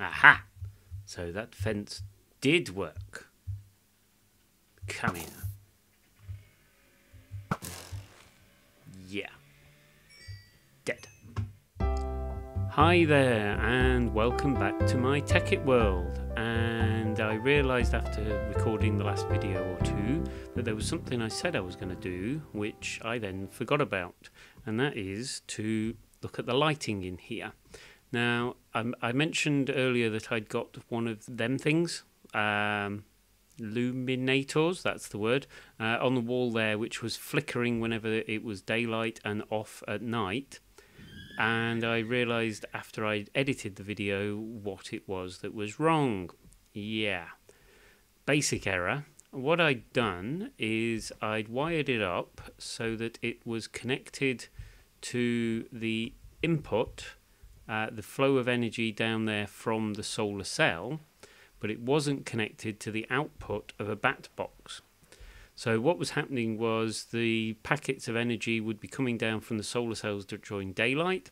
Aha! So that fence did work. Come here. Yeah. Dead. Hi there, and welcome back to my Tekkit world. And I realised after recording the last video or two that there was something I said I was going to do, which I then forgot about, and that is to look at the lighting in here. Now, I mentioned earlier that I'd got one of them things, luminators, that's the word, on the wall there, which was flickering whenever it was daylight and off at night. And I realised after I'd edited the video what it was that was wrong. Yeah. Basic error. What I'd done is I'd wired it up so that it was connected to the input, the flow of energy down there from the solar cell, but it wasn't connected to the output of a bat box. So what was happening was the packets of energy would be coming down from the solar cells during daylight,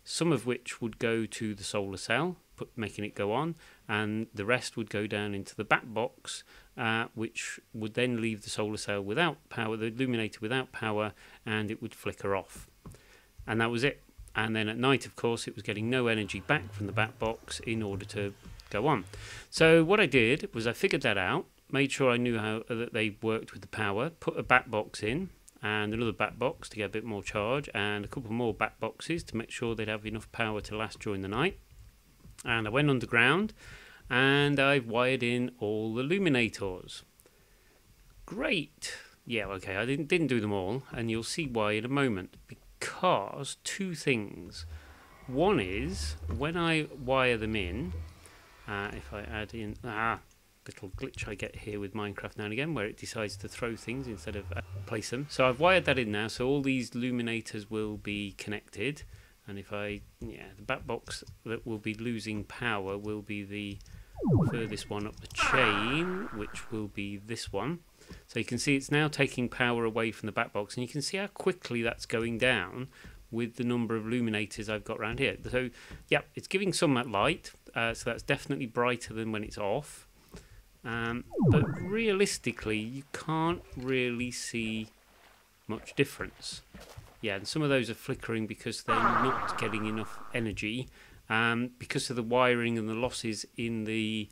some of which would go to the solar cell, making it go on, and the rest would go down into the bat box, which would then leave the solar cell without power, the illuminator without power, and it would flicker off. And that was it. And then at night, of course, it was getting no energy back from the bat box in order to go on. So what I did was I figured that out, made sure I knew how that they worked with the power, put a bat box in and another bat box to get a bit more charge, and a couple more bat boxes to make sure they'd have enough power to last during the night. And I went underground and I wired in all the luminators. Great. Yeah, okay, I didn't do them all, and you'll see why in a moment. Because two things. One is when I wire them in, if I add in little glitch I get here with Minecraft now and again where it decides to throw things instead of place them. So I've wired that in now, so all these luminators will be connected, and if the bat box that will be losing power will be the furthest one up the chain, which will be this one. So you can see it's now taking power away from the bat box, and you can see how quickly that's going down with the number of luminators I've got around here. So yeah, it's giving some light, so that's definitely brighter than when it's off. But realistically, you can't really see much difference. Yeah, and some of those are flickering because they're not getting enough energy, because of the wiring and the losses in the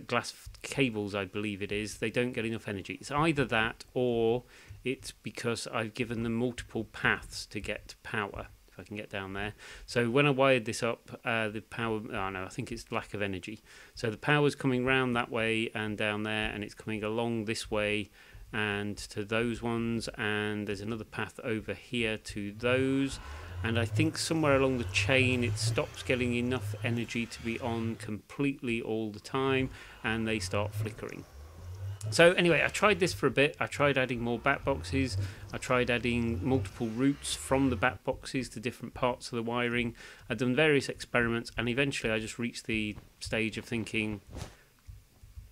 glass cables, I believe it is. They don't get enough energy. It's either that or it's because I've given them multiple paths to get power. If I can get down there. So when I wired this up, the power, I think it's lack of energy. So the power's coming round that way and down there, and it's coming along this way and to those ones, and there's another path over here to those, and I think somewhere along the chain it stops getting enough energy to be on completely all the time, and they start flickering. So anyway, I tried this for a bit. I tried adding more bat boxes. I tried adding multiple routes from the bat boxes to different parts of the wiring. I'd done various experiments, and eventually I just reached the stage of thinking,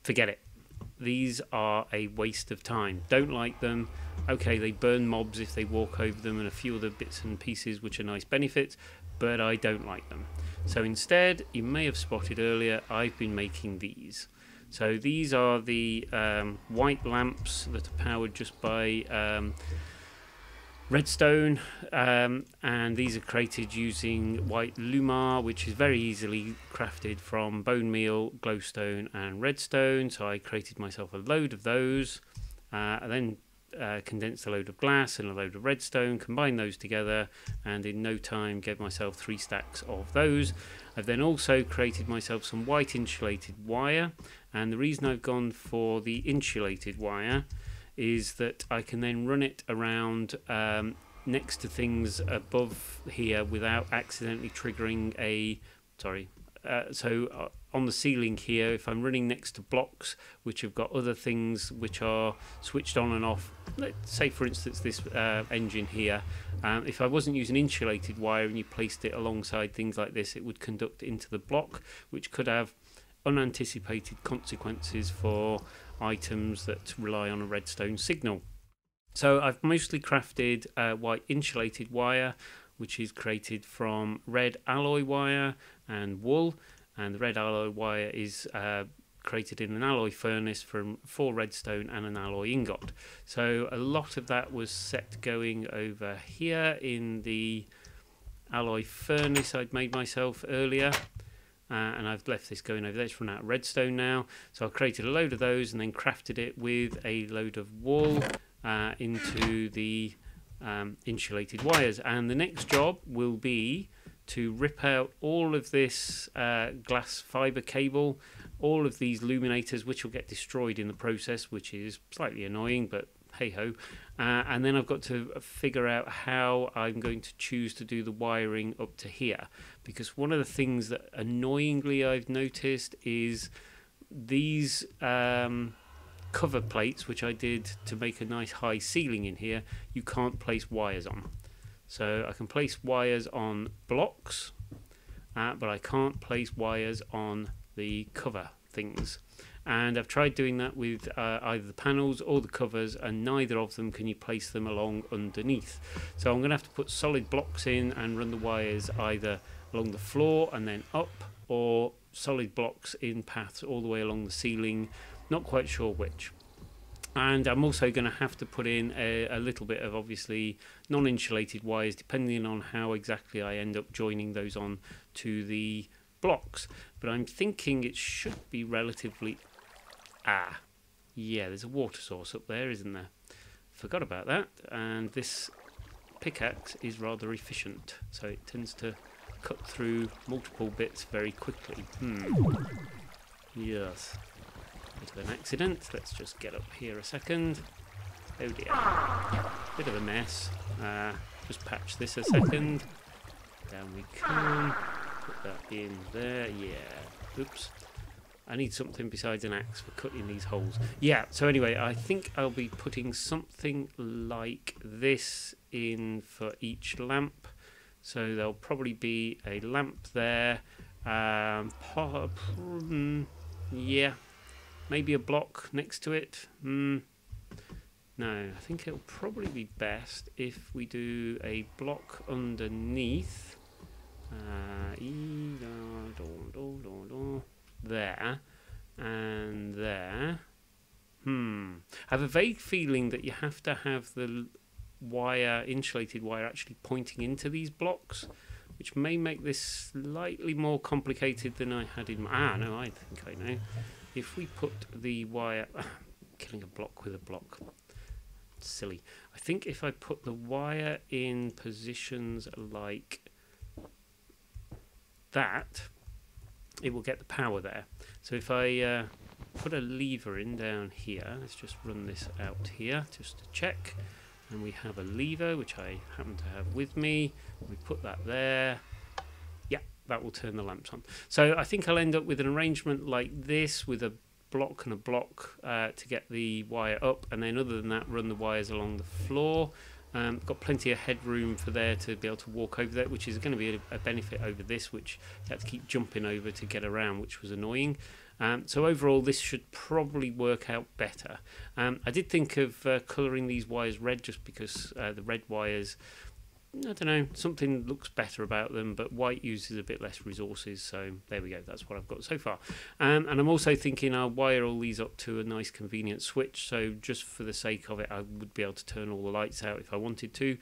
forget it. These are a waste of time. Don't like them. Okay, they burn mobs if they walk over them and a few other bits and pieces which are nice benefits, but I don't like them. So instead, you may have spotted earlier, I've been making these. So these are the white lamps that are powered just by redstone, and these are created using white lumar, which is very easily crafted from bone meal, glowstone and redstone. So I created myself a load of those. I then condensed a load of glass and a load of redstone, combined those together, and in no time gave myself 3 stacks of those. I've then also created myself some white insulated wire, and the reason I've gone for the insulated wire is that I can then run it around next to things above here without accidentally triggering a on the ceiling here, if I'm running next to blocks which have got other things which are switched on and off, let's say for instance this engine here, if I wasn't using insulated wire and you placed it alongside things like this, it would conduct into the block, which could have unanticipated consequences for items that rely on a redstone signal. So I've mostly crafted white insulated wire, which is created from red alloy wire and wool, and the red alloy wire is created in an alloy furnace from 4 redstone and an alloy ingot. So a lot of that was set going over here in the alloy furnace I'd made myself earlier, and I've left this going over there. It's run out of redstone now, so I created a load of those and then crafted it with a load of wool into the insulated wires. And the next job will be to rip out all of this glass fibre cable, all of these luminators, which will get destroyed in the process, which is slightly annoying, but hey ho. And then I've got to figure out how I'm going to choose to do the wiring up to here, because one of the things that annoyingly I've noticed is these cover plates, which I did to make a nice high ceiling in here, you can't place wires on. So I can place wires on blocks, but I can't place wires on the cover things. And I've tried doing that with either the panels or the covers, and neither of them can you place them along underneath. So I'm going to have to put solid blocks in and run the wires either along the floor and then up, or solid blocks in paths all the way along the ceiling. Not quite sure which. And I'm also going to have to put in a little bit of obviously non-insulated wires, depending on how exactly I end up joining those on to the blocks. But I'm thinking it should be relatively... yeah, there's a water source up there, isn't there? Forgot about that. And this pickaxe is rather efficient, so it tends to cut through multiple bits very quickly. Yes. Bit of an accident. Let's just get up here a second. Oh dear. Bit of a mess. Just patch this a second. Down we come. Put that in there. Yeah. Oops. I need something besides an axe for cutting these holes. Yeah, so anyway, I think I'll be putting something like this in for each lamp. So there'll probably be a lamp there. Yeah. Maybe a block next to it. No, I think it'll probably be best if we do a block underneath. There and there. I have a vague feeling that you have to have the wire, insulated wire, actually pointing into these blocks, which may make this slightly more complicated than I had in my... no, I think I know. If we put the wire... killing a block with a block. Silly. I think if I put the wire in positions like that, it will get the power there. So if I put a lever in down here, let's just run this out here just to check. And we have a lever, which I happen to have with me. We put that there. That will turn the lamps on. So I think I'll end up with an arrangement like this, with a block and a block to get the wire up, and then other than that, run the wires along the floor. Got plenty of headroom for there to be able to walk over that, which is going to be a benefit over this, which you had to keep jumping over to get around, which was annoying. So overall, this should probably work out better. I did think of colouring these wires red, just because the red wires, I don't know, something looks better about them, but white uses a bit less resources, so there we go, that's what I've got so far. And I'm also thinking I'll wire all these up to a nice convenient switch, so just for the sake of it, I would be able to turn all the lights out if I wanted to,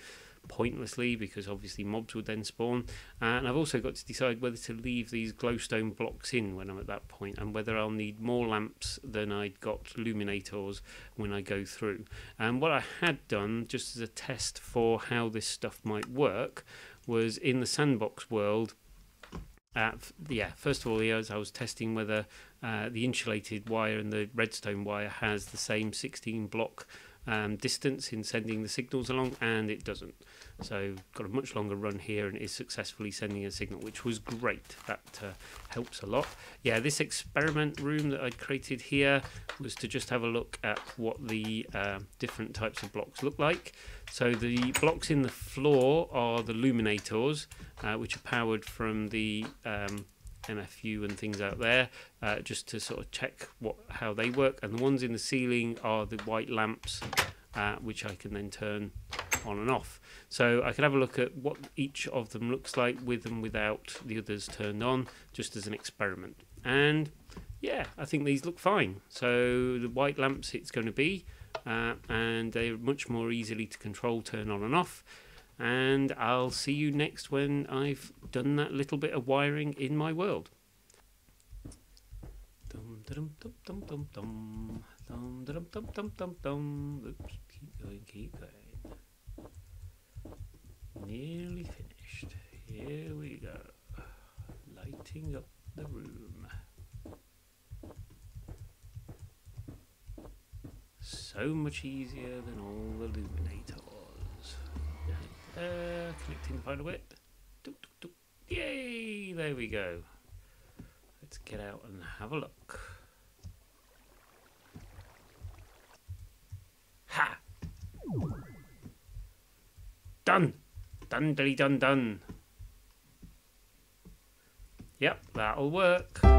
pointlessly, because obviously mobs would then spawn. And I've also got to decide whether to leave these glowstone blocks in when I'm at that point, and whether I'll need more lamps than I'd got luminators when I go through. And what I had done, just as a test for how this stuff might work, was in the sandbox world. First of all, as I was testing whether the insulated wire and the redstone wire has the same 16 block distance in sending the signals along, and it doesn't. So got a much longer run here, and it is successfully sending a signal, which was great. That helps a lot. Yeah, this experiment room that I'd created here was to just have a look at what the different types of blocks look like. So the blocks in the floor are the luminators, which are powered from the MFU and things out there, just to sort of check how they work. And the ones in the ceiling are the white lamps, which I can then turn on and off. So I could have a look at what each of them looks like with and without the others turned on, just as an experiment. And yeah, I think these look fine. So the white lamps it's going to be, and they're much more easily to control, turn on and off. And I'll see you next when I've done that little bit of wiring in my world. Dum dum dum dum dum dum dum dum dum dum dum dum. Oops, keep going. Nearly finished. Here we go. Lighting up the room. So much easier than all the luminators. Connecting the final bit. Yay! There we go. Let's get out and have a look. Ha! Done! Done, done, done, done. Yep, that'll work.